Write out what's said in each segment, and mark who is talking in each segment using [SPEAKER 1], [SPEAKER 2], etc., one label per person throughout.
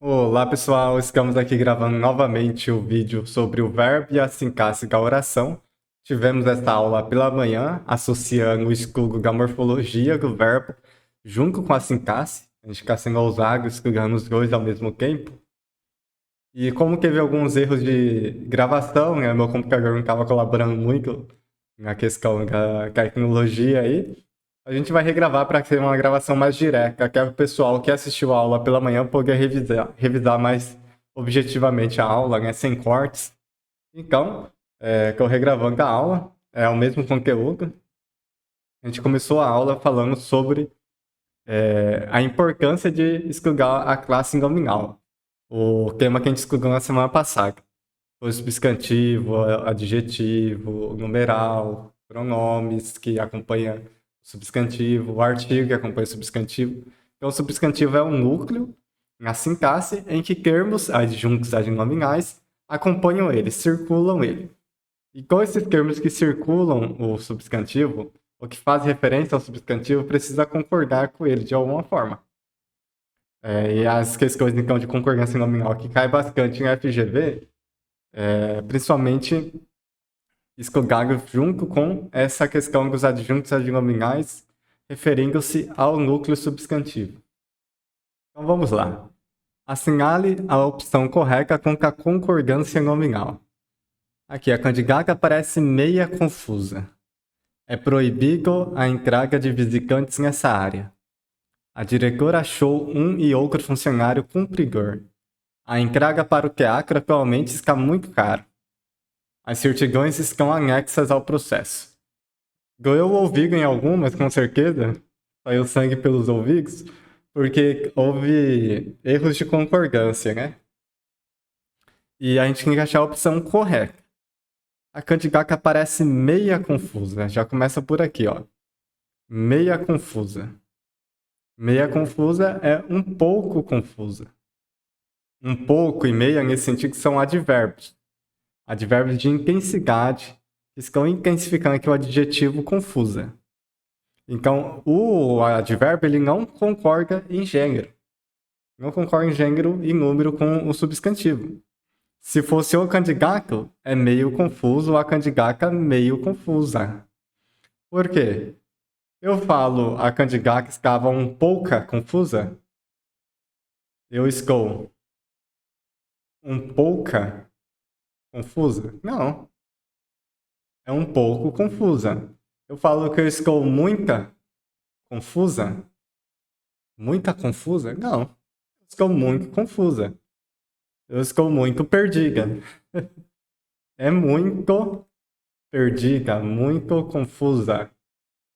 [SPEAKER 1] Olá pessoal, estamos aqui gravando novamente o vídeo sobre o verbo e a sintaxe da oração. Tivemos essa aula pela manhã, associando o estudo da morfologia do verbo junto com a sintaxe. A gente está sendo ousado estudando os dois ao mesmo tempo. E como teve alguns erros de gravação, né, meu computador não estava colaborando muito na questão da tecnologia aí, a gente vai regravar para ser uma gravação mais direta, que é o pessoal que assistiu a aula pela manhã poder revisar mais objetivamente a aula, né, sem cortes. Então, estou regravando a aula, é o mesmo conteúdo. A gente começou a aula falando sobre a importância de estudar a classe nominal, o tema que a gente estudou na semana passada. O substantivo, adjetivo, numeral, pronomes que acompanham o substantivo, o artigo que acompanha o substantivo. Então, o substantivo é um núcleo na sintaxe em que termos adjuntos adnominais acompanham ele, circulam ele. E com esses termos que circulam o substantivo, o que faz referência ao substantivo precisa concordar com ele de alguma forma. E as questões, então, de concordância nominal que cai bastante em FGV, principalmente escogado junto com essa questão dos adjuntos adnominais, referindo-se ao núcleo substantivo. Então vamos lá. Assinale a opção correta com a concordância nominal. Aqui, a candidata parece meia confusa. É proibido a entrada de visitantes nessa área. A diretora achou um e outro funcionário cumpridor. A entrada para o teatro atualmente está muito cara. As certidões estão anexas ao processo. Doeu o ouvido em algumas, com certeza. Saiu sangue pelos ouvidos, porque houve erros de concordância, né? E a gente tem que achar a opção correta. A candidata parece meia confusa. Já começa por aqui, ó. Meia confusa. Meia confusa é um pouco confusa. Um pouco e meia, nesse sentido, são advérbios. Advérbios de intensidade, que estão intensificando aqui o adjetivo confusa. Então, o advérbio ele não concorda em gênero. Não concorda em gênero e número com o substantivo. Se fosse o candidato, é meio confuso, a candidata meio confusa. Por quê? Eu falo a candidata estava um pouca confusa. Eu estou um pouca confusa? Não. É um pouco confusa. Eu falo que eu estou muita confusa? Muita confusa? Não. Eu estou muito confusa. Eu estou muito perdida. É muito perdida, muito confusa.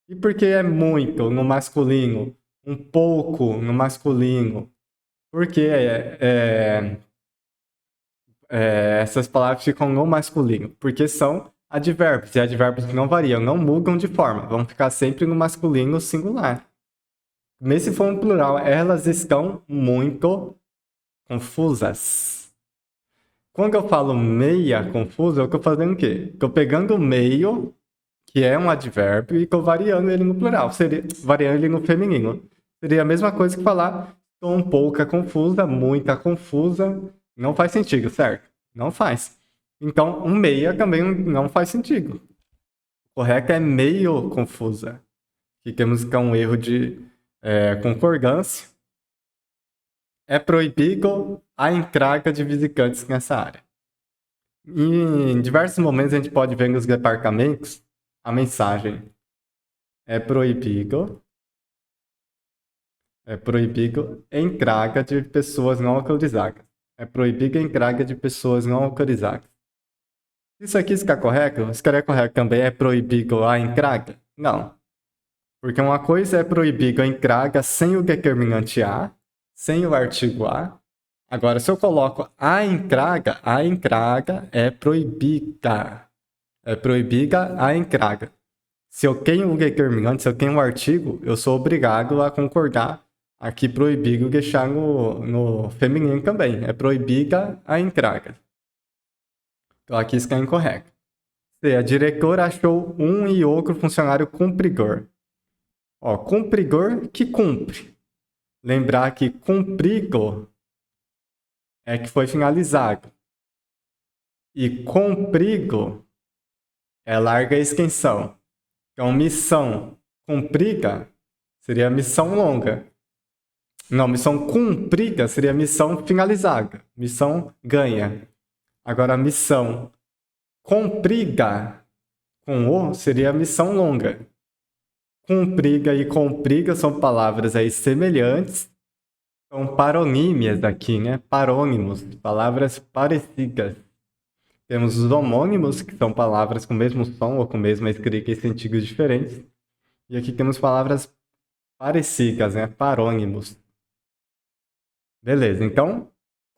[SPEAKER 1] E por que é muito no masculino? Um pouco no masculino? Porque essas palavras ficam no masculino? Porque são advérbios, e advérbios não variam, não mudam de forma, vão ficar sempre no masculino singular. Mesmo se for um plural, elas estão muito confusas. Quando eu falo meia confusa, eu estou fazendo o quê? Estou pegando o meio, que é um advérbio, e estou variando ele no plural, variando ele no feminino. Seria a mesma coisa que falar estou um pouco confusa, muita confusa. Não faz sentido, certo? Não faz. Então, um meia também não faz sentido. O correto é meio confusa. Aqui temos um erro de concordância. É proibido a entrada de visitantes nessa área. Em diversos momentos a gente pode ver nos departamentos a mensagem é proibido a entrada de pessoas não autorizadas. É proibido a entrada de pessoas não autorizadas. Isso aqui está correto? Estaria correto também é proibido a entrada? Não. Porque uma coisa é proibido a entrada sem o determinante a, sem o artigo a. Agora, se eu coloco a entrada é proibida. É proibida a entrada. Se eu tenho o determinante, se eu tenho um artigo, eu sou obrigado a concordar. Aqui proibido deixar no feminino também. É proibida a entrada. Então aqui está incorreto. C. A diretora achou um e outro funcionário cumpridor. Ó, cumpridor que cumpre. Lembrar que cumprido é que foi finalizado. E comprigo é larga extensão. Então, missão cumprida seria missão longa. Não, missão cumprida seria missão finalizada. Missão ganha. Agora, missão comprida com o seria missão longa. Cumpriga e compriga são palavras aí semelhantes. São paronímias aqui, né? Parônimos, palavras parecidas. Temos os homônimos, que são palavras com o mesmo som ou com a mesma escrita em sentidos diferentes. E aqui temos palavras parecidas, né? Parônimos. Beleza, então,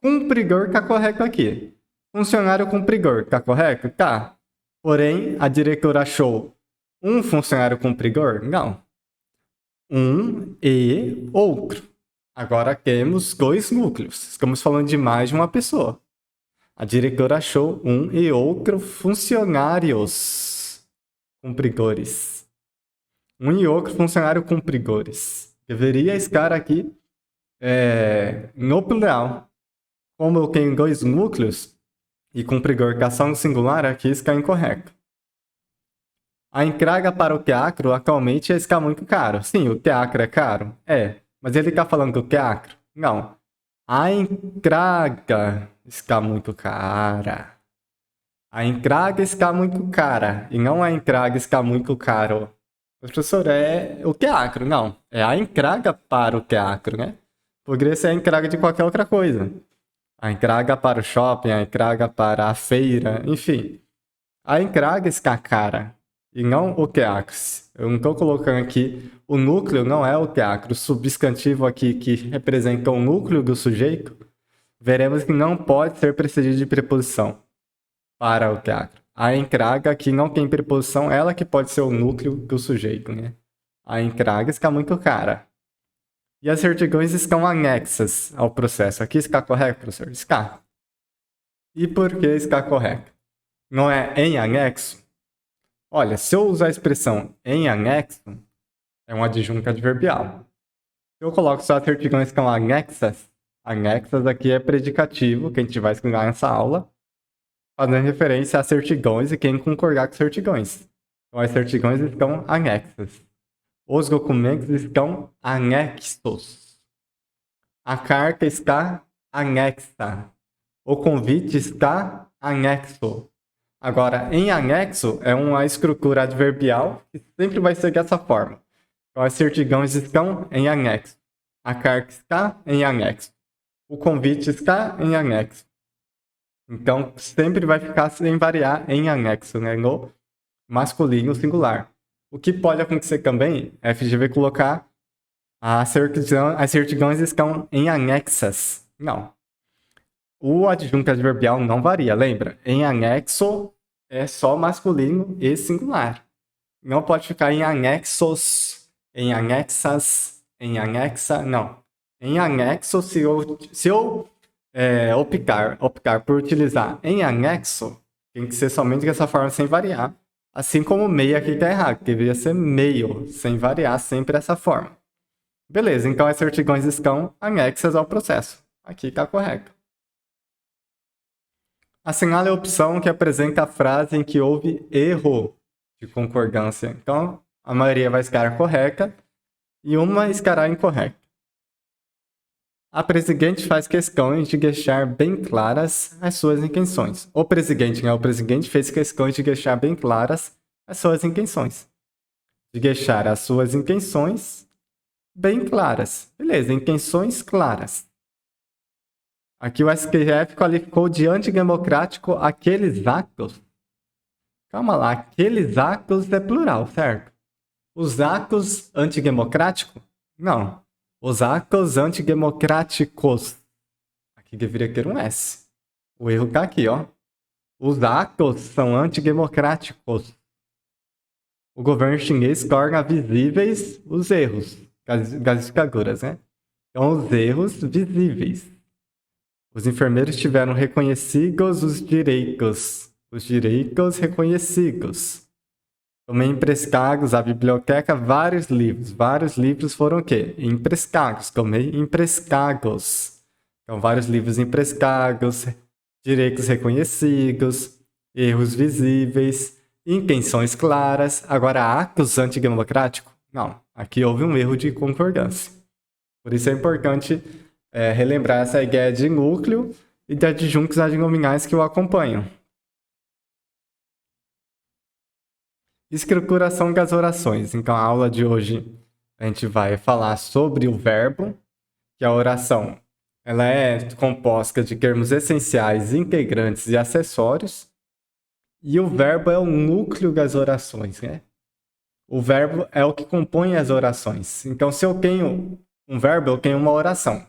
[SPEAKER 1] cumpridor tá correto aqui. Funcionário cumpridor, tá correto? Tá. Porém, a diretora achou um funcionário cumpridor? Não. Um e outro. Agora temos dois núcleos. Estamos falando de mais de uma pessoa. A diretora achou um e outro funcionários cumpridores. Um e outro funcionário cumpridores. Deveria estar aqui no plural. Como eu tenho dois núcleos e cumpridor que é só no singular, aqui está incorreto. A entrada para o teatro atualmente está muito caro. Sim, o teatro é caro? É. Mas ele está falando do teatro? Não. A entrada está muito cara. A entrada está muito cara. E não a entrada está muito caro. Professor, é o teatro. Não. É a entrada para o teatro, né? Poderia ser a entrada de qualquer outra coisa. A entrada para o shopping, a entrada para a feira, enfim. A entrada está cara. E não o teatro. Eu não estou colocando aqui, o núcleo não é o teatro. O substantivo aqui que representa o núcleo do sujeito, veremos que não pode ser precedido de preposição para o teatro. A entrada aqui não tem preposição, ela que pode ser o núcleo do sujeito, né? A entrada está muito cara. E as certidões estão anexas ao processo. Aqui está correto, professor? Está. E por que está correto? Não é em anexo? Olha, se eu usar a expressão em anexo, é um adjunto adverbial. Se eu coloco só as certidões que estão anexas aqui é predicativo, que a gente vai estudar nessa aula, fazendo referência a certidões e quem concordar com certidões. Então, as certidões estão anexas. Os documentos estão anexos. A carta está anexa. O convite está anexo. Agora, em anexo é uma estrutura adverbial que sempre vai ser dessa forma. Então, as certidões estão em anexo. A carta está em anexo. O convite está em anexo. Então, sempre vai ficar sem variar em anexo, né? No masculino singular. O que pode acontecer também é a FGV colocar as certidões estão em anexas. Não. O adjunto adverbial não varia, lembra? Em anexo é só masculino e singular. Não pode ficar em anexos, em anexas, em anexa, não. Em anexo, se eu optar por utilizar em anexo, tem que ser somente dessa forma sem variar. Assim como meio aqui está errado, deveria ser meio, sem variar, sempre dessa forma. Beleza, então as certidões estão anexas ao processo. Aqui está correto. Assinale a opção que apresenta a frase em que houve erro de concordância. Então, a maioria vai estar correta e uma estará incorreta. A presidente faz questão de deixar bem claras as suas intenções. O presidente fez questão de deixar bem claras as suas intenções. De deixar as suas intenções bem claras. Beleza, intenções claras. Aqui o STF qualificou de antidemocrático aqueles atos. Calma lá, aqueles atos é plural, certo? Os atos antidemocráticos? Não. Os atos antidemocráticos. Aqui deveria ter um S. O erro tá aqui, ó. Os atos são antidemocráticos. O governo chinês torna visíveis os erros. Gasificadoras, né? Então, os erros visíveis. Os enfermeiros tiveram reconhecidos os direitos reconhecidos. Tomei emprestados à biblioteca vários livros. Vários livros foram o quê? Emprestados. Tomei emprestados. Então, vários livros imprescáveis, direitos reconhecidos, erros visíveis, intenções claras. Agora, atos antidemocráticos? Não, aqui houve um erro de concordância. Por isso é importante relembrar essa ideia de núcleo e de adjuntos adnominais que o acompanham. Estruturação das orações. Então, a aula de hoje a gente vai falar sobre o verbo, que a oração ela é composta de termos essenciais, integrantes e acessórios. E o verbo é o núcleo das orações, né? O verbo é o que compõe as orações. Então, se eu tenho um verbo, eu tenho uma oração.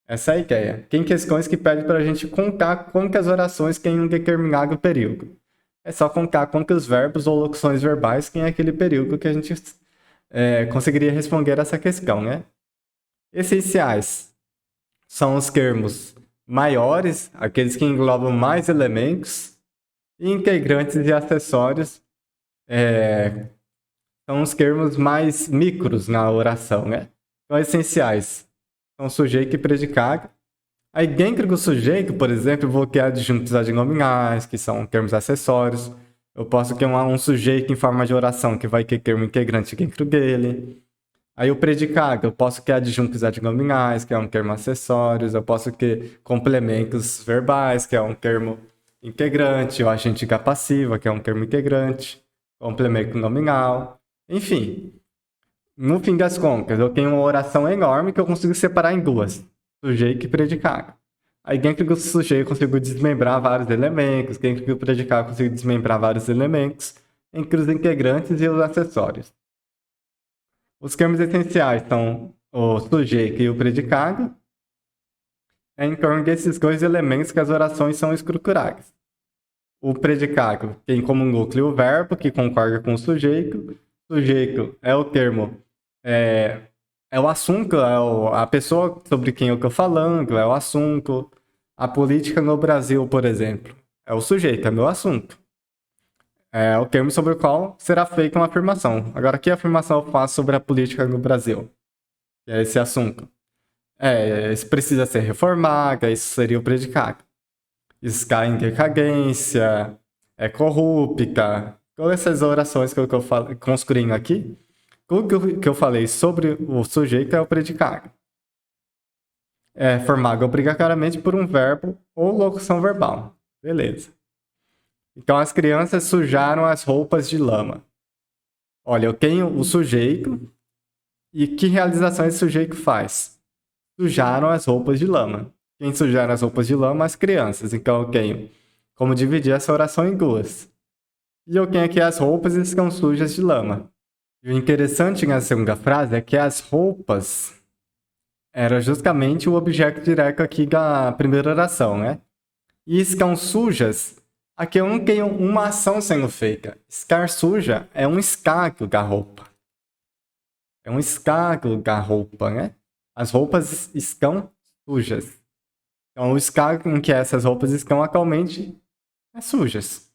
[SPEAKER 1] Essa é a ideia. Tem questões que pedem para a gente contar quantas orações tem em um determinado período. É só contar quantos verbos ou locuções verbais tem aquele período que a gente conseguiria responder essa questão, né? Essenciais são os termos maiores, aqueles que englobam mais elementos, e integrantes e acessórios são os termos mais micros na oração, né? Então, essenciais são sujeito e predicado. Aí, dentro do sujeito, por exemplo, eu vou ter adjuntos adnominais, que são termos acessórios. Eu posso ter um sujeito em forma de oração, que vai ter termo integrante dentro dele. Aí, o predicado, eu posso ter adjuntos adnominais, que é um termo acessórios. Eu posso ter complementos verbais, que é um termo integrante. O agente passiva, que é um termo integrante. Complemento nominal. Enfim, no fim das contas, eu tenho uma oração enorme que eu consigo separar em duas. Sujeito e predicado. Aí dentro do sujeito eu consigo desmembrar vários elementos, dentro do predicado eu consigo desmembrar vários elementos, entre os integrantes e os acessórios. Os termos essenciais são o sujeito e o predicado. É em torno desses dois elementos que as orações são estruturadas. O predicado tem como núcleo o verbo, que concorda com o sujeito. O sujeito é o termo é o assunto, a pessoa sobre quem eu estou falando, é o assunto. A política no Brasil, por exemplo, é o sujeito, é meu assunto. É o termo sobre o qual será feita uma afirmação. Agora, que afirmação eu faço sobre a política no Brasil? Que é esse assunto. Isso precisa ser reformado, isso seria o predicado. Está em decadência, é corrupta. Todas essas orações que eu estou construindo aqui, tudo que eu falei sobre o sujeito é o predicado. É formado obrigatoriamente por um verbo ou locução verbal. Beleza. Então, as crianças sujaram as roupas de lama. Olha, eu tenho o sujeito e que realização esse sujeito faz? Sujaram as roupas de lama. Quem sujaram as roupas de lama? As crianças. Então, eu tenho como dividir essa oração em duas. E eu tenho aqui as roupas estão sujas de lama. E o interessante na segunda frase é que as roupas era justamente o objeto direto aqui da primeira oração, né? E estão sujas, aqui eu não tenho uma ação sendo feita. Estar suja é um escago da roupa. É um escago da roupa, né? As roupas estão sujas. Então, o escago em que essas roupas estão atualmente é sujas.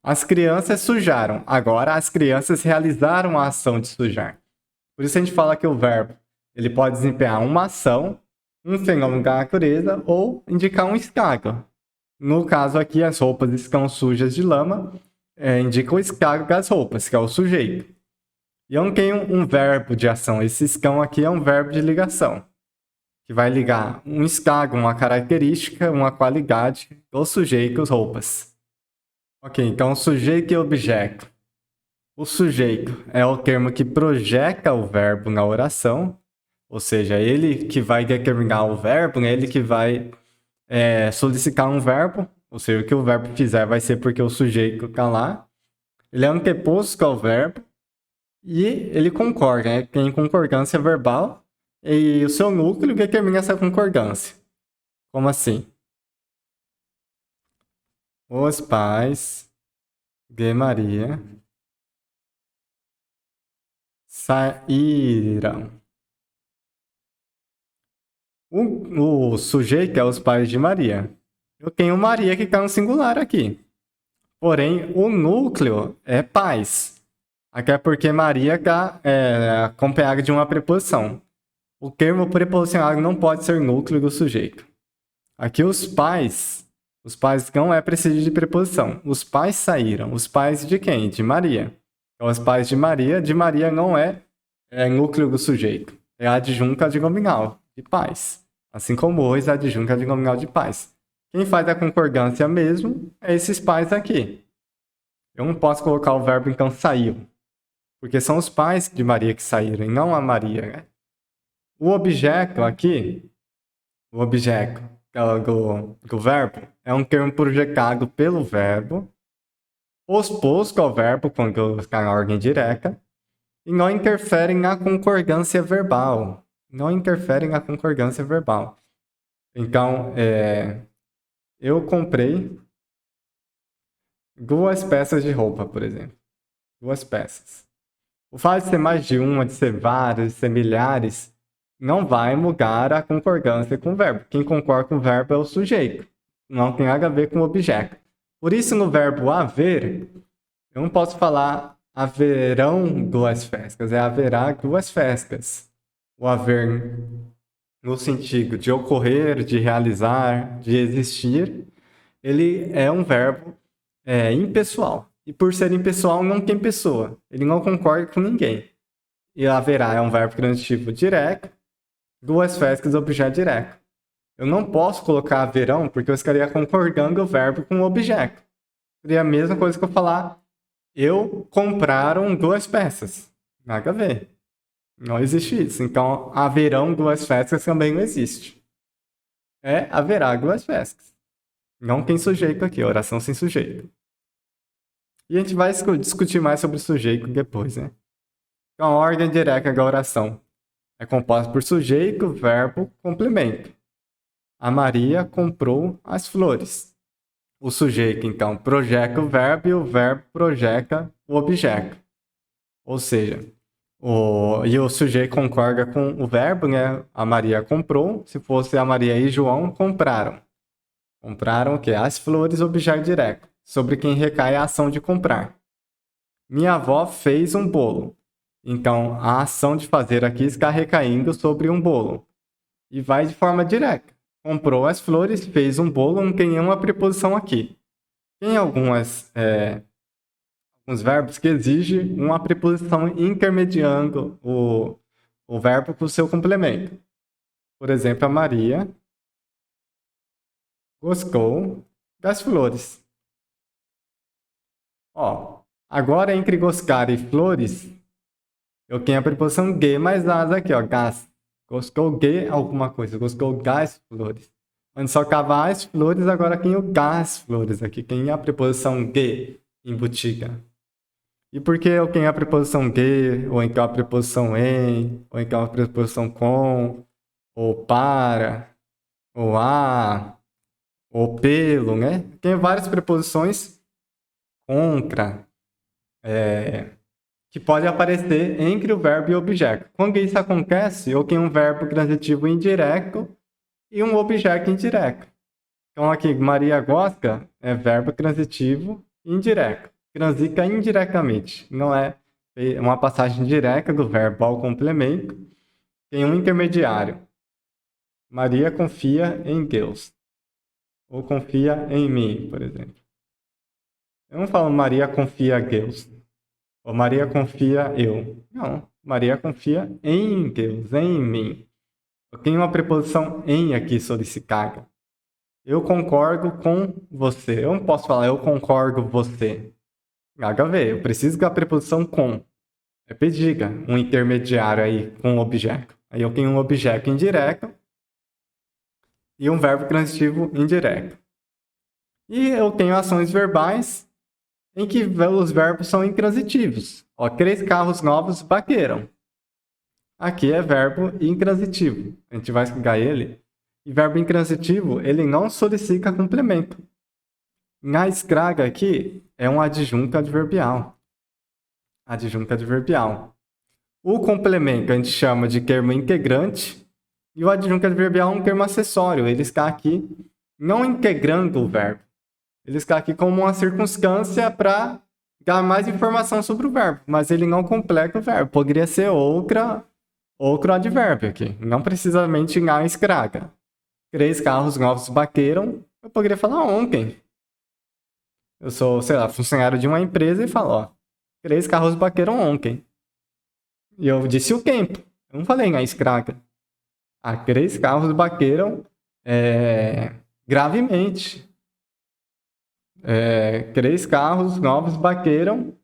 [SPEAKER 1] As crianças sujaram. Agora, as crianças realizaram a ação de sujar. Por isso a gente fala que o verbo ele pode desempenhar uma ação, um fenômeno da natureza ou indicar um estado. No caso aqui, as roupas estão sujas de lama, indica o estado das roupas, que é o sujeito. E eu não tenho um verbo de ação. Esse estão aqui é um verbo de ligação, que vai ligar um estado, uma característica, uma qualidade do sujeito, as roupas. Ok, então sujeito e objeto. O sujeito é o termo que projeta o verbo na oração, ou seja, ele que vai determinar o verbo, né? Ele que vai solicitar um verbo, ou seja, o que o verbo fizer vai ser porque o sujeito está lá. Ele é anteposto ao verbo e ele concorda, né? Tem concordância verbal e o seu núcleo determina essa concordância. Como assim? Os pais de Maria saíram. O sujeito é os pais de Maria. Eu tenho Maria que está no singular aqui. Porém, o núcleo é pais. Até porque Maria está acompanhada de uma preposição. O termo preposicionado não pode ser núcleo do sujeito. Aqui os pais não é preciso de preposição. Os pais saíram. Os pais de quem? De Maria. Então, os pais de Maria não é núcleo do sujeito. É adjunto adnominal de pais. Assim como hoje é adjunto adnominal de pais. Quem faz a concordância mesmo é esses pais aqui. Eu não posso colocar o verbo então saiu. Porque são os pais de Maria que saíram e não a Maria, né? O objeto aqui, o objeto do verbo, é um termo projetado pelo verbo, posposto ao verbo quando está na ordem direta, e não interfere na concordância verbal. Não interfere na concordância verbal. Então, eu comprei 2 peças de roupa, por exemplo. 2 peças. O fato de ser mais de uma, de ser vários, de ser milhares, não vai mudar a concordância com o verbo. Quem concorda com o verbo é o sujeito. Não tem nada a ver com o objeto. Por isso, no verbo haver, eu não posso falar haverão 2 festas. É haverá 2 festas. O haver, no sentido de ocorrer, de realizar, de existir, ele é um verbo impessoal. E por ser impessoal, não tem pessoa. Ele não concorda com ninguém. E haverá é um verbo transitivo direto, 2 festas objeto direto. Eu não posso colocar haverão porque eu estaria concordando o verbo com o objeto. Seria a mesma coisa que eu falar eu compraram 2 peças. Nada a ver. Não existe isso. Então, haverão 2 festas também não existe. Haverá 2 festas. Não tem sujeito aqui, oração sem sujeito. E a gente vai discutir mais sobre o sujeito depois, né? Então, a ordem direta da oração é composta por sujeito, verbo, complemento. A Maria comprou as flores. O sujeito, então, projeta o verbo e o verbo projeta o objeto. Ou seja, o sujeito concorda com o verbo, né? A Maria comprou. Se fosse a Maria e João, compraram. Compraram o quê? As flores, objeto direto. Sobre quem recai a ação de comprar. Minha avó fez um bolo. Então, a ação de fazer aqui está recaindo sobre um bolo. E vai de forma direta. Comprou as flores, fez um bolo, não tem nenhuma preposição aqui. Tem alguns verbos que exigem uma preposição intermediando o verbo com o seu complemento. Por exemplo, a Maria gostou das flores. Agora entre gostar e flores, eu tenho a preposição ge mais as aqui, gas. Gostou ge alguma coisa, gostou das flores. Antes só cava as flores, agora tem o gas flores aqui, tem a preposição ge embutida. E por que eu tenho a preposição ge, ou então a preposição em, ou então a preposição com, ou para, ou a, ou pelo, né? Tem várias preposições contra, que pode aparecer entre o verbo e o objeto. Quando isso acontece, eu tenho um verbo transitivo indireto e um objeto indireto. Então aqui, Maria gosta é verbo transitivo indireto. Transita indiretamente. Não é uma passagem direta do verbo ao complemento. Tem um intermediário. Maria confia em Deus. Ou confia em mim, por exemplo. Eu não falo Maria confia em Deus. Ou Maria confia eu. Não. Maria confia em Deus, em mim. Eu tenho uma preposição em aqui solicitada. Eu concordo com você. Eu não posso falar eu concordo com você. Nada a ver. Eu preciso da preposição com. Diga um intermediário aí com um objeto. Aí eu tenho um objeto indireto e um verbo transitivo indireto. E eu tenho ações verbais em que os verbos são intransitivos. 3 carros novos bateram. Aqui é verbo intransitivo. A gente vai explicar ele. E verbo intransitivo, ele não solicita complemento. Na escraga aqui, é um adjunto adverbial. Adjunto adverbial. O complemento a gente chama de termo integrante. E o adjunto adverbial é um termo acessório. Ele está aqui não integrando o verbo. Ele está aqui como uma circunstância para dar mais informação sobre o verbo. Mas ele não completa o verbo. Poderia ser outro advérbio aqui. Não precisamente na escraga. 3 carros novos bateram. Eu poderia falar ontem. Eu sou, sei lá, funcionário de uma empresa e falo, ó, 3 carros bateram ontem. E eu disse o tempo. Eu não falei na escraga. 3 carros bateram gravemente. 3 carros novos bateram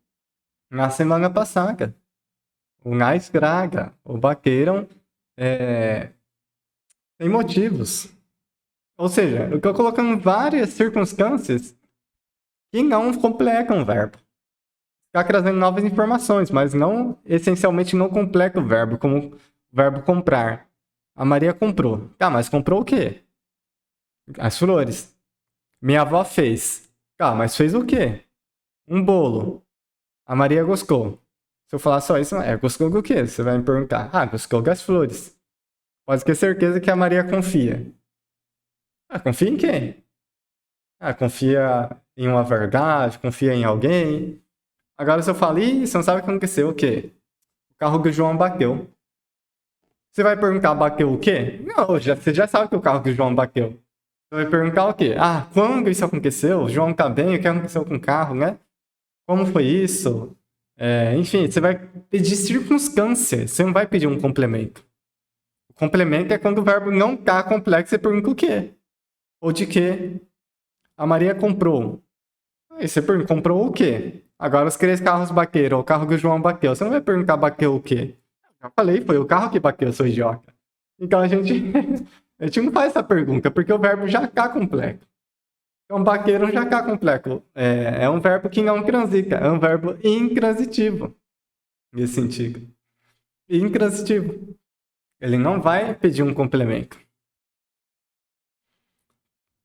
[SPEAKER 1] na semana passada. Ou na escraga. Ou bateram sem motivos. Ou seja, eu estou colocando várias circunstâncias que não completam o verbo. Está trazendo novas informações, mas não, essencialmente não completa o verbo, como o verbo comprar. A Maria comprou. Tá, mas comprou o quê? As flores. Minha avó fez. Tá, mas fez o quê? Um bolo. A Maria gostou. Se eu falar só isso, gostou do quê? Você vai me perguntar. Gostou das flores. Pode ter certeza que a Maria confia. Confia em quem? Confia em uma verdade, confia em alguém. Agora, se eu falo, você não sabe o que aconteceu, o quê? O carro do João bateu. Você vai perguntar, bateu o quê? Não, você já sabe que o carro do João bateu. Você vai perguntar o quê? Quando isso aconteceu? O João tá bem? O que aconteceu com o carro, né? Como foi isso? Enfim, você vai pedir circunstância. Você não vai pedir um complemento. O complemento é quando o verbo não tá complexo, você pergunta o quê? Ou de quê? A Maria comprou. Aí você pergunta, comprou o quê? Agora os 3 carros bateram, o carro que o João bateu. Você não vai perguntar bateu o quê? Já falei, foi o carro que bateu, seu idiota. Então a gente, a gente não faz essa pergunta, porque o verbo já está complexo. Então bateram já está complexo. É um verbo que não transita, é um verbo intransitivo. Nesse sentido. Intransitivo. Ele não vai pedir um complemento.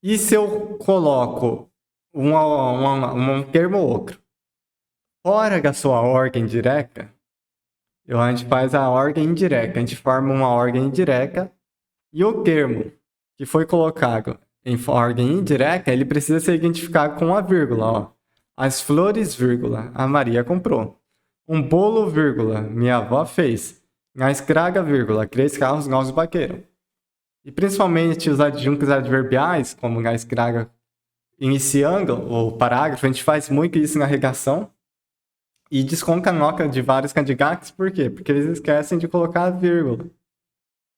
[SPEAKER 1] E se eu coloco um termo ou outro fora da sua ordem direta, a gente faz a ordem indireta. A gente forma uma ordem indireta e o termo que foi colocado em ordem indireta, ele precisa ser identificado com a vírgula. Ó. As flores, vírgula, a Maria comprou. Um bolo, vírgula, minha avó fez. Na escraga, vírgula, 3 carros novos bateram. E principalmente os adjuntos adverbiais, como na escraga iniciando o parágrafo, a gente faz muito isso na redação. E desconta a nota de vários candidatos, por quê? Porque eles esquecem de colocar a vírgula.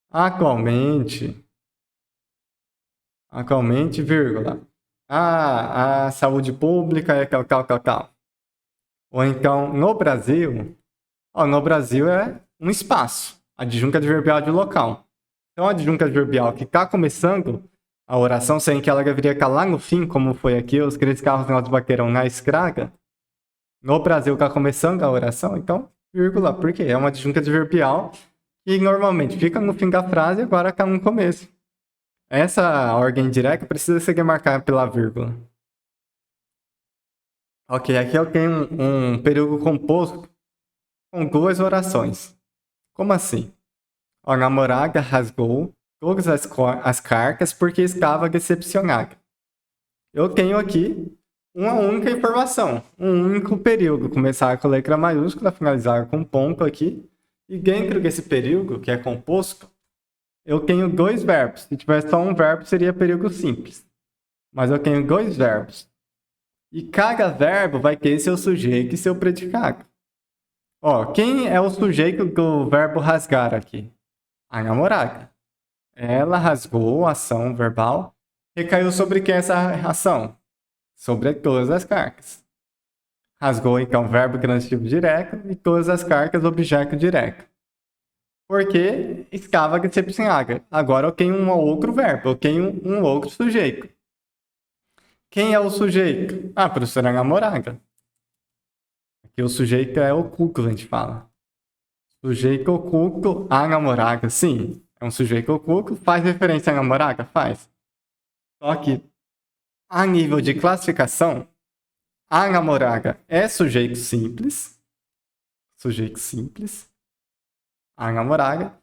[SPEAKER 1] Atualmente, vírgula. A saúde pública é tal. Ou então, no Brasil é um espaço, adjunto adverbial de local. Então, a adjunto adverbial que está começando a oração, sem que ela deveria estar lá no fim, como foi aqui, os 3 carros nós bateram na escraga. No Brasil está começando a oração, então, vírgula, porque é uma adjunta adverbial que normalmente fica no fim da frase e agora está no começo. Essa ordem direta precisa ser demarcada pela vírgula. Ok, aqui eu tenho um período composto com 2 orações. Como assim? A namorada rasgou todas as cartas porque estava decepcionada. Eu tenho aqui uma única informação, um único período. Começar com letra maiúscula, finalizar com ponto aqui. E dentro desse período, que é composto, eu tenho 2 verbos. Se tivesse só um verbo, seria período simples. Mas eu tenho 2 verbos. E cada verbo vai ter seu sujeito e seu predicado. Ó, quem é o sujeito do verbo rasgar aqui? A namorada. Ela rasgou a ação verbal. Recaiu sobre quem essa ação? Sobre todas as cartas. Rasgou, então, verbo transitivo direto e todas as cartas, objeto direto. Porque estava decepcionada. Agora eu tenho um outro verbo, eu tenho um outro sujeito. Quem é o sujeito? Professora namorada. Aqui o sujeito é oculto, a gente fala. Sujeito oculto, a namorada. Sim, é um sujeito oculto. Faz referência à namorada? Faz. Só que, a nível de classificação, a namorada é sujeito simples. Sujeito simples. A namorada.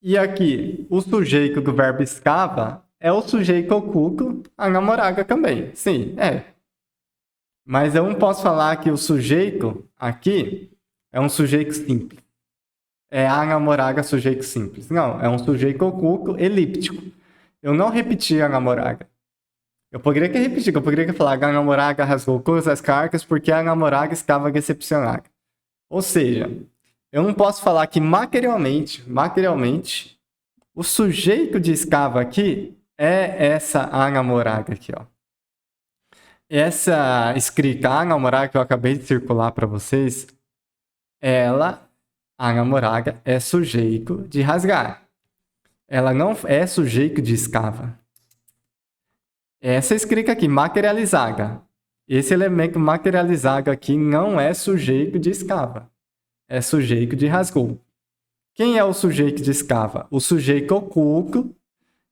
[SPEAKER 1] E aqui, o sujeito do verbo estava é o sujeito oculto, a namorada também. Sim, é. Mas eu não posso falar que o sujeito aqui é um sujeito simples. É a namorada sujeito simples. Não, é um sujeito oculto elíptico. Eu não repeti a namoraga. Eu poderia que repetir, eu poderia que falar a namoraga rasgou todas as cartas porque a namoraga estava decepcionada. Ou seja, eu não posso falar que materialmente, o sujeito de escava aqui é essa a namoraga aqui, ó. Essa escrita a namoraga que eu acabei de circular para vocês, ela, a namoraga, é sujeito de rasgar. Ela não é sujeito de escava. Essa escrita aqui, materializada. Esse elemento materializado aqui não é sujeito de escava. É sujeito de rasgou. Quem é o sujeito de escava? O sujeito oculto,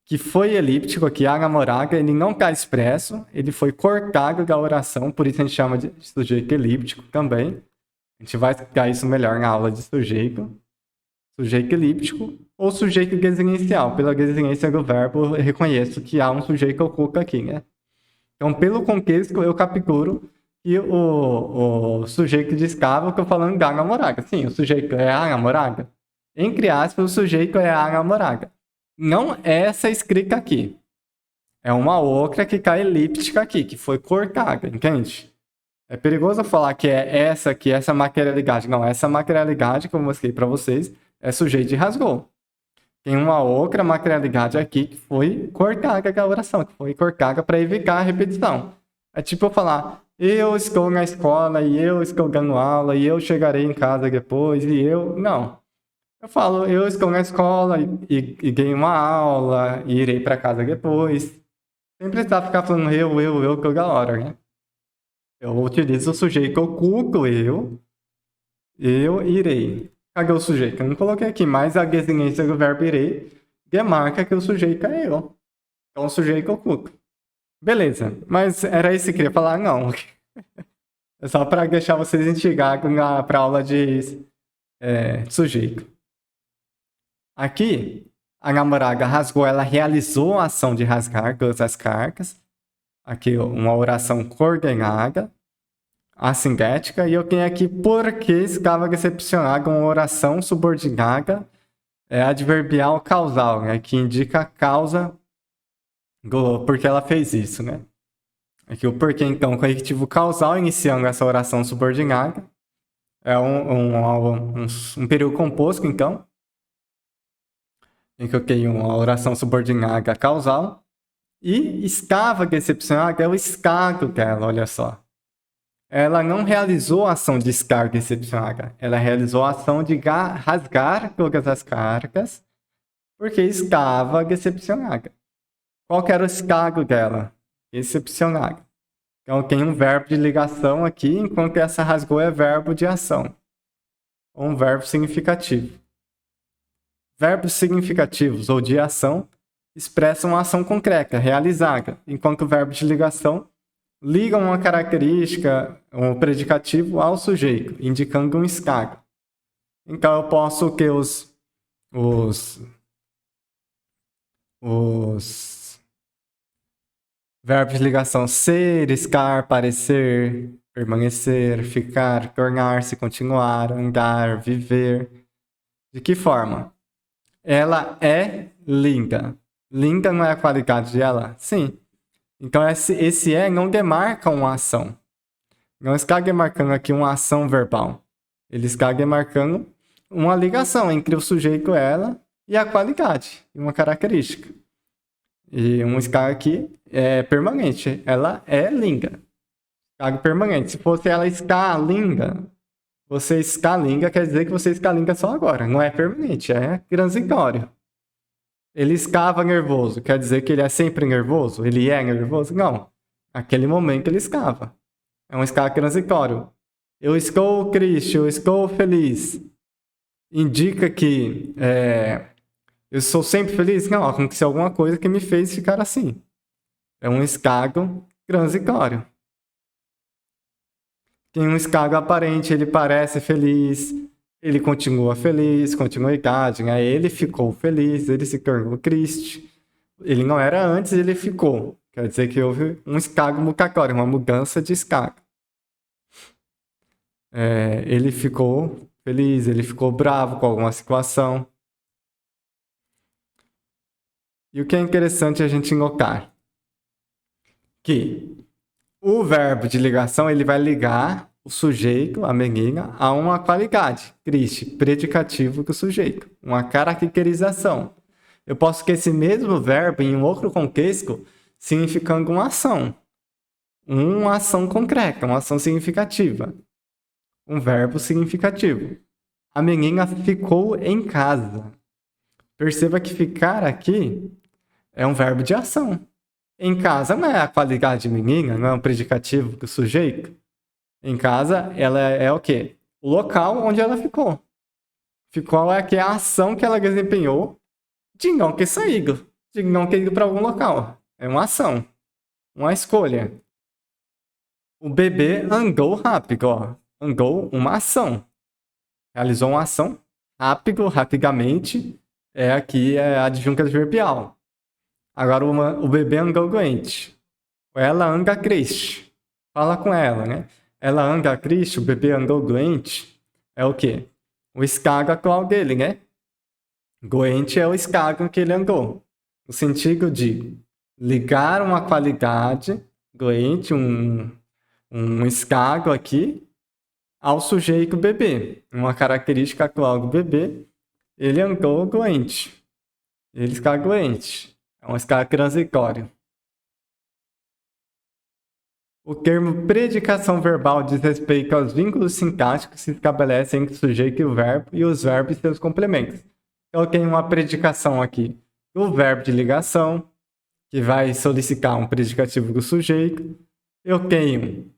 [SPEAKER 1] que foi elíptico aqui, a namoraga, ele não está expresso, ele foi cortado da oração, por isso a gente chama de sujeito elíptico também. A gente vai explicar isso melhor na aula de sujeito. Sujeito elíptico ou sujeito designancial. Pela designação do verbo, eu reconheço que há um sujeito oculto aqui, né? Então, pelo contexto, eu capturo que o sujeito de escravo, que eu falando da namorada. Sim, o sujeito é a namorada. Entre aspas, o sujeito é a namorada. Não essa escrita aqui. É uma outra que está elíptica aqui, que foi cortada, entende? É perigoso falar que é essa aqui, essa materialidade. Não, essa materialidade que eu mostrei para vocês é sujeito de rasgou. Tem uma outra materialidade aqui que foi cortada da oração, que foi cortada para evitar a repetição. É tipo eu falar, eu estou na escola e eu estou dando aula e eu chegarei em casa depois e eu... Não. Eu falo, eu estou na escola e dei uma aula e irei para casa depois. Sem precisar ficar falando eu toda hora, né? Eu utilizo o sujeito oculto, eu irei. Cadê o sujeito? Eu não coloquei aqui, mas a desinência do verbo irei demarca que o sujeito é eu. Então, o sujeito oculto. Beleza, mas era isso que eu queria falar? Não. É só para deixar vocês instigados para a aula de sujeito. Aqui, a namorada rasgou, ela realizou a ação de rasgar todas as cartas. Aqui, uma oração coordenada, assindética. E eu tenho aqui porque estava decepcionado, uma oração subordinada adverbial causal, né? Que indica a causa porque ela fez isso, né? Aqui o porquê, então, conectivo causal iniciando essa oração subordinada. É um período composto, então, em que eu tenho uma oração subordinada causal. E estava decepcionada é o escargo dela, olha só. Ela não realizou a ação de escargo decepcionada. Ela realizou a ação de rasgar todas as cargas porque estava decepcionada. Qual que era o escargo dela? Decepcionada. Então tem um verbo de ligação aqui, enquanto essa rasgou é verbo de ação. Ou um verbo significativo. Verbos significativos ou de ação expressam uma ação concreta, realizada, enquanto o verbo de ligação liga uma característica, um predicativo ao sujeito, indicando um escargo. Então eu posso ter os verbos de ligação ser, estar, parecer, permanecer, ficar, tornar-se, continuar, andar, viver. De que forma? Ela é linda. Linda não é a qualidade dela? Sim. Então esse não demarca uma ação. Não está demarcando aqui uma ação verbal. Ele está demarcando uma ligação entre o sujeito ela e a qualidade, uma característica. E um escaga aqui é permanente. Ela é linda. Escaga permanente. Se fosse ela escalinga, você escalinga quer dizer que você escalinga só agora. Não é permanente, é transitório. Ele escava nervoso, quer dizer que ele é sempre nervoso? Ele é nervoso? Não. Naquele momento ele escava. É um escava transitório. Eu estou triste, eu estou feliz. Indica que eu sou sempre feliz? Não, aconteceu alguma coisa que me fez ficar assim. É um escago transitório. Tem um escago aparente, ele parece feliz, ele continua feliz, continuidade, né? Ele ficou feliz, ele se tornou triste. Ele não era antes, ele ficou. Quer dizer que houve um escago mutatório, uma mudança de escago. Ele ficou feliz, ele ficou bravo com alguma situação. E o que é interessante a gente notar? Que o verbo de ligação ele vai ligar o sujeito, a menina, a uma qualidade, Cristi, predicativo do sujeito, uma caracterização. Eu posso que esse mesmo verbo, em um outro contexto, significando uma ação concreta, uma ação significativa, um verbo significativo. A menina ficou em casa. Perceba que ficar aqui é um verbo de ação. Em casa não é a qualidade menina, não é um predicativo do sujeito. Em casa, ela é o quê? O local onde ela ficou. Ficou é que é a ação que ela desempenhou de não ter saído, de não ter ido para algum local. É uma ação, uma escolha. O bebê andou rápido, ó. Andou uma ação. Realizou uma ação rápido, rapidamente. Aqui é a adjunta adverbial. Agora o bebê andou doente. Ela anda triste. Fala com ela, né? Ela anda triste, o bebê andou doente. É o quê? O estado atual dele, né? Doente é o estado que ele andou. No sentido de ligar uma qualidade, doente, um estado aqui, ao sujeito bebê. Uma característica atual do bebê, ele andou doente. Ele está doente. É um estado transitório. O termo predicação verbal diz respeito aos vínculos sintáticos que se estabelecem entre o sujeito e o verbo e os verbos e seus complementos. Eu tenho uma predicação aqui do verbo de ligação, que vai solicitar um predicativo do sujeito. Eu tenho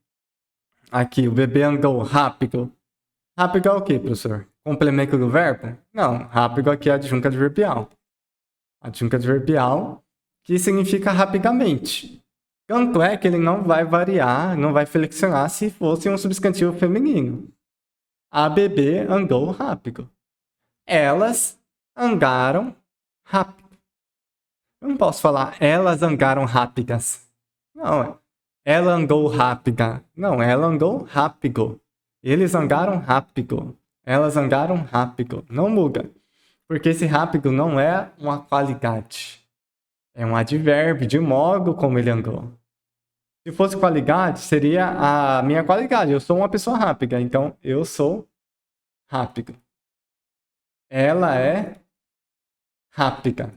[SPEAKER 1] aqui o bebê andou rápido. Rápido é o quê, professor? Complemento do verbo? Não, rápido aqui é adjunta adverbial. Adjunta adverbial, que significa rapidamente. Tanto é que ele não vai variar, não vai flexionar se fosse um substantivo feminino. A bebê andou rápido. Elas andaram rápido. Eu não posso falar elas andaram rápidas. Não, ela andou rápida. Não, ela andou rápido. Eles andaram rápido. Elas andaram rápido. Não muda. Porque esse rápido não é uma qualidade. É um advérbio de modo como ele andou. Se fosse qualidade, seria a minha qualidade. Eu sou uma pessoa rápida, então eu sou rápido. Ela é rápida.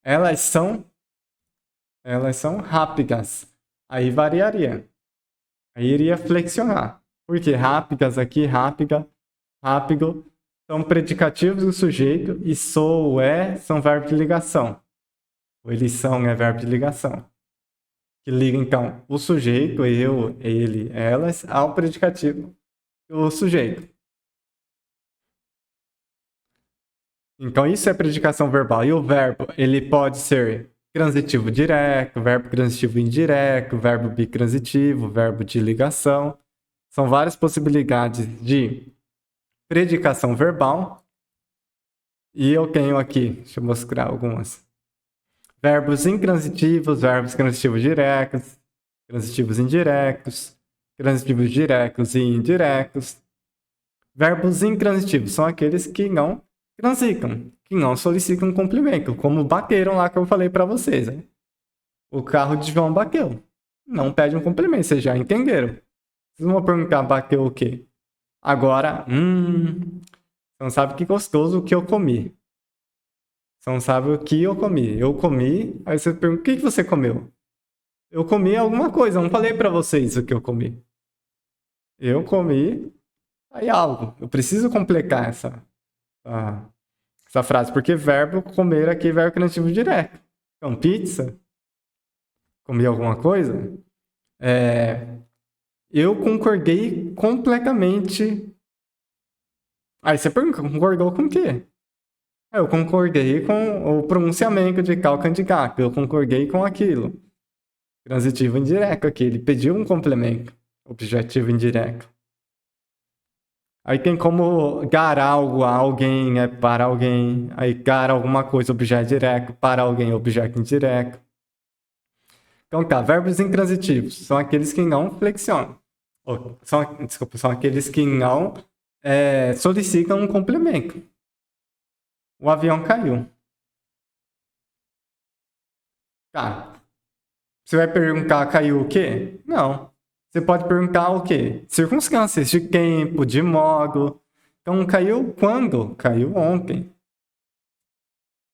[SPEAKER 1] Elas são rápidas. Aí variaria. Aí iria flexionar. Porque rápidas aqui, rápida, rápido, são predicativos do sujeito e sou, são verbos de ligação. Ou eles são, é verbo de ligação. Que liga, então, o sujeito, eu, ele, elas, ao predicativo do sujeito. Então, isso é predicação verbal. E o verbo, ele pode ser transitivo direto, verbo transitivo indireto, verbo bitransitivo, verbo de ligação. São várias possibilidades de predicação verbal. E eu tenho aqui, deixa eu mostrar algumas. Verbos intransitivos, verbos transitivos diretos, transitivos indiretos, transitivos diretos e indiretos. Verbos intransitivos são aqueles que não transitam, que não solicitam cumprimento, como bateram lá que eu falei para vocês. Né? O carro de João bateu. Não pede um cumprimento, vocês já entenderam. Vocês vão perguntar, bateu o quê? Agora, você não sabe que gostoso o que eu comi. Você não sabe o que eu comi. Eu comi, aí você pergunta, o que você comeu? Eu comi alguma coisa, eu não falei para vocês o que eu comi. Eu comi aí algo. Eu preciso completar essa frase, porque verbo comer aqui é verbo transitivo direto. Então, pizza, comi alguma coisa? Eu concordei completamente. Aí você pergunta, concordou com o quê? Eu concordei com o pronunciamento de tal candidato. Eu concordei com aquilo. Transitivo indireto aqui. Ele pediu um complemento. Objetivo indireto. Aí tem como dar algo a alguém, para alguém. Aí dar alguma coisa, objeto direto. Para alguém, objeto indireto. Então tá, verbos intransitivos são aqueles que não flexionam. São aqueles que não solicitam um complemento. O avião caiu. Tá. Você vai perguntar caiu o quê? Não. Você pode perguntar o quê? Circunstâncias de tempo, de modo. Então, caiu quando? Caiu ontem.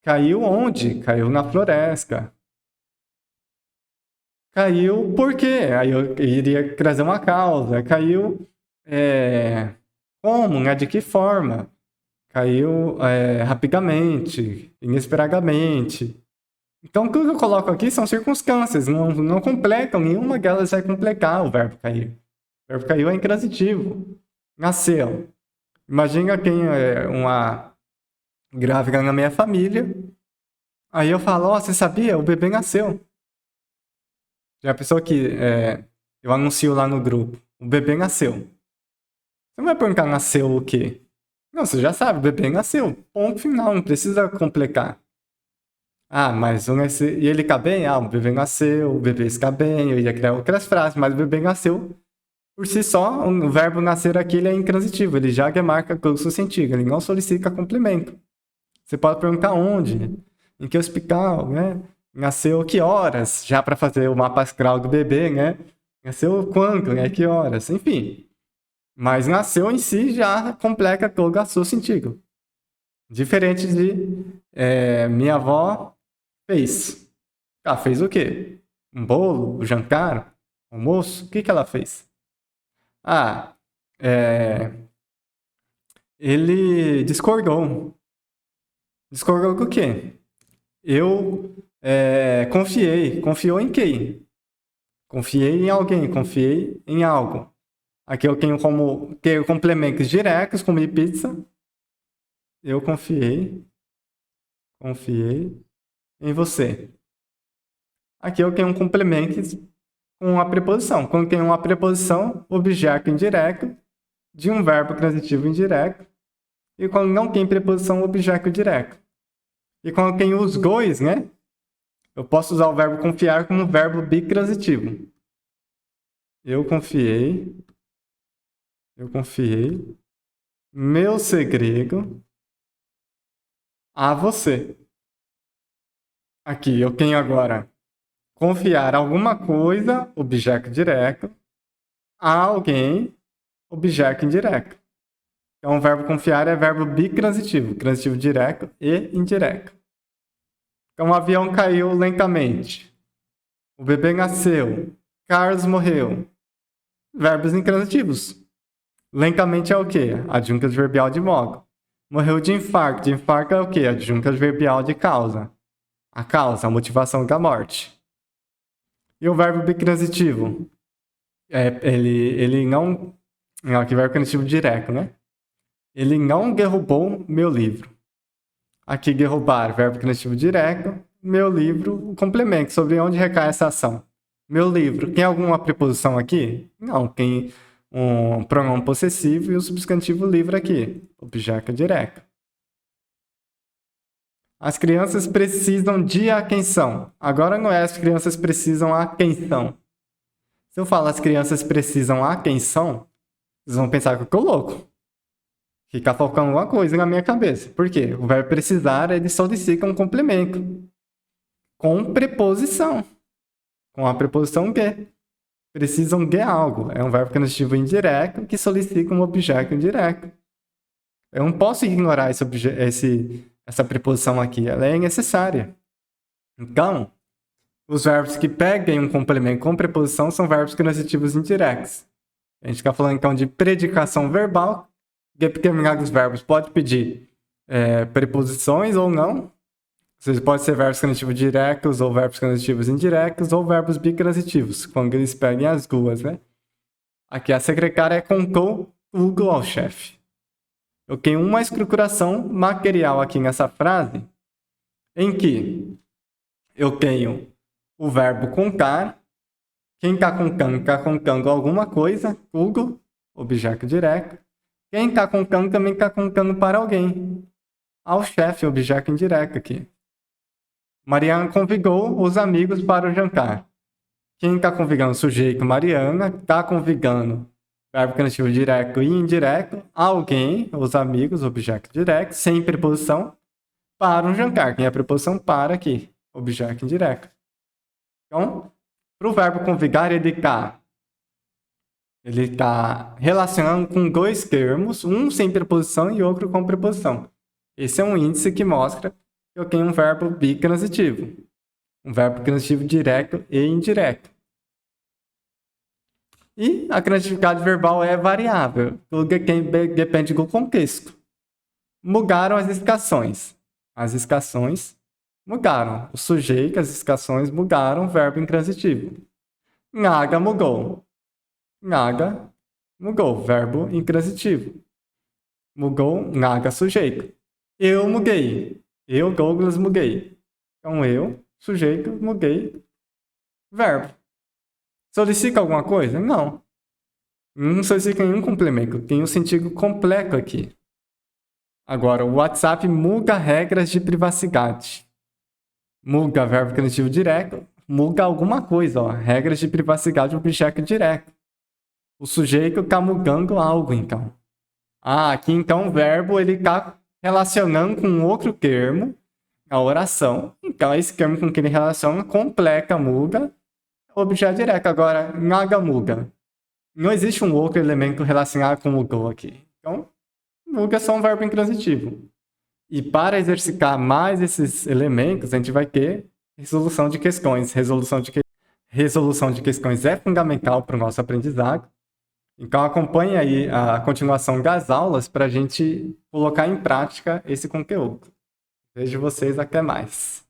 [SPEAKER 1] Caiu onde? Caiu na floresta. Caiu por quê? Aí eu iria trazer uma causa. Caiu como, né? De que forma? Caiu rapidamente, inesperadamente. Então, tudo que eu coloco aqui são circunstâncias, não completam, nenhuma delas vai completar o verbo cair. O verbo caiu é intransitivo. Nasceu. Imagina quem é uma grávida na minha família, aí eu falo, ó, você sabia? O bebê nasceu. Já pensou que eu anuncio lá no grupo, o bebê nasceu. Você não vai perguntar nasceu o quê? Não, você já sabe, o bebê nasceu. Ponto final, não precisa complicar. Ah, mas e ele está bem? Ah, o bebê nasceu, o bebê está bem, eu ia criar outras frases, mas o bebê nasceu por si só, o verbo nascer aqui ele é intransitivo, ele já demarca o substantivo, ele não solicita complemento. Você pode perguntar onde, em que hospital, né? Nasceu que horas, já para fazer o mapa astral do bebê, né? Nasceu quando, né? Que horas, enfim. Mas nasceu em si já completa todo o seu sentido. Diferente de minha avó fez. Ela fez o quê? Um bolo? Um jantar? Um almoço? O que ela fez? Ah, ele discordou. Discordou do quê? Eu confiei. Confiou em quem? Confiei em alguém, confiei em algo. Aqui eu tenho como ter complementos diretos, como pizza. Eu confiei em você. Aqui eu tenho um complemento com a preposição. Quando tem uma preposição, objeto indireto, de um verbo transitivo indireto. E quando não tem preposição, objeto direto. E quando tem os dois, né? Eu posso usar o verbo confiar como verbo bitransitivo. Eu confiei meu segredo a você. Aqui eu tenho agora confiar alguma coisa, objeto direto, a alguém, objeto indireto. Então, o verbo confiar é verbo bitransitivo, transitivo direto e indireto. Então, o avião caiu lentamente. O bebê nasceu. Carlos morreu. Verbos intransitivos. Lentamente é o quê? Adjunto adverbial de modo. Morreu de infarto. De infarto é o quê? Adjunto adverbial de causa. A causa, a motivação da morte. E o verbo bitransitivo? Ele não... Aqui verbo transitivo direto, né? Ele não derrubou meu livro. Aqui, derrubar, verbo transitivo direto. Meu livro, o complemento, sobre onde recai essa ação. Meu livro, tem alguma preposição aqui? Não, tem um pronome possessivo e o substantivo livro aqui, objeto direto. As crianças precisam de atenção. Agora não é as crianças precisam atenção. Se eu falar as crianças precisam atenção, vocês vão pensar que eu tô louco. Fica faltando alguma coisa na minha cabeça. Por quê? O verbo precisar, ele solicita um complemento. Com preposição. Com a preposição que. Precisam de algo. É um verbo transitivo indireto que solicita um objeto indireto. Eu não posso ignorar essa preposição aqui. Ela é necessária. Então, os verbos que peguem um complemento com preposição são verbos transitivos indiretos. A gente está falando então de predicação verbal. Determinados verbos pode pedir preposições ou não. Pode ser verbos transitivos diretos ou verbos transitivos indiretos ou verbos bitransitivos, quando eles peguem as duas, né? Aqui a secretária contou tudo ao chefe. Eu tenho uma estruturação material aqui nessa frase, em que eu tenho o verbo contar. Quem está contando alguma coisa, tudo, objeto direto. Quem está contando também está contando para alguém. Ao chefe, objeto indireto aqui. Mariana convidou os amigos para o jantar. Quem está convidando? Sujeito Mariana. Está convidando verbo transitivo direto e indireto. Alguém, os amigos, objeto direto, sem preposição, para um jantar. Quem é a preposição para aqui? Objeto indireto. Então, para o verbo convigar, ele tá relacionando com dois termos, um sem preposição e outro com preposição. Esse é um índice que mostra que eu tenho um verbo bitransitivo. Um verbo transitivo direto e indireto. E a transitividade verbal é variável, tudo depende do contexto. Mudaram as escações. As escações mudaram. O sujeito, as escações mudaram o verbo intransitivo. Naga mudou. Naga mudou, verbo intransitivo. Mudou, naga, sujeito. Eu mudei. Eu, Douglas, mudei. Então, eu, sujeito, mudei, verbo. Solicita alguma coisa? Não. Não solicita nenhum complemento. Tem um sentido completo aqui. Agora, o WhatsApp muda regras de privacidade. Muda verbo transitivo direto, muda alguma coisa, ó. Regras de privacidade objeto direto. O sujeito está mudando algo, então. Aqui então o verbo ele está relacionando com outro termo, a oração. Então esse termo com que ele relaciona completa, muda, objeto direto. Agora, nada muda. Não existe um outro elemento relacionado com mudou aqui. Então, muda é só um verbo intransitivo. E para exercitar mais esses elementos, a gente vai ter resolução de questões. Resolução de questões é fundamental para o nosso aprendizado. Então acompanhe aí a continuação das aulas para a gente colocar em prática esse conteúdo. Vejo vocês, até mais.